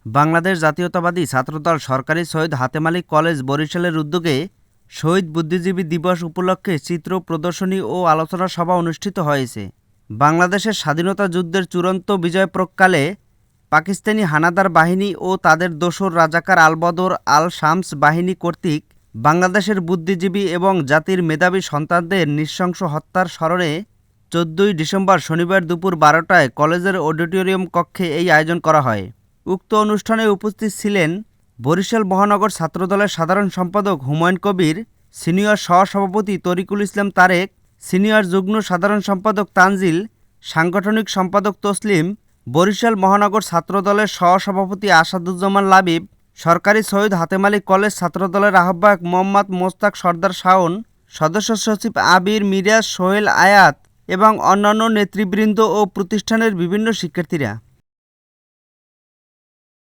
বাংলাদেশ জাতীয়তাবাদী ছাত্রদল সরকারি সৈয়দ হাতেম আলী কলেজ বরিশালের উদ্যোগে শহীদ বুদ্ধিজীবী দিবস উপলক্ষে চিত্র প্রদর্শনী ও আলোচনা সভা অনুষ্ঠিত হয়েছে। বাংলাদেশের স্বাধীনতা যুদ্ধের চূড়ান্ত বিজয়প্রকালে পাকিস্তানি হানাদার বাহিনী ও তাদের দোসর রাজাকার আল-বদর আল-শামস বাহিনী কর্তৃক বাংলাদেশের বুদ্ধিজীবী এবং জাতির মেধাবী সন্তানদের নৃশংস হত্যার স্মরণে ১৪ই ডিসেম্বর শনিবার দুপুর ১২টায় কলেজের অডিটোরিয়াম কক্ষে এই আয়োজন করা হয়। উক্ত অনুষ্ঠানে উপস্থিত ছিলেন বরিশাল মহানগর ছাত্রদলের সাধারণ সম্পাদক হুমায়ুন কবির, সিনিয়র সহসভাপতি তরিকুল ইসলাম তারেক, সিনিয়র যুগ্ম সাধারণ সম্পাদক তানজিল, সাংগঠনিক সম্পাদক তসলিম, বরিশাল মহানগর ছাত্রদলের সহসভাপতি আসাদুজ্জামান লাবিব, সরকারি সৈয়দ হাতেম আলী কলেজ ছাত্রদলের আহ্বায়ক মোহাম্মদ মোস্তাক সর্দার শাওন, সদস্য সচিব আবির, মিরাজ, সোহেল, আয়াত এবং অন্যান্য নেতৃবৃন্দ ও প্রতিষ্ঠানের বিভিন্ন শিক্ষার্থীরা।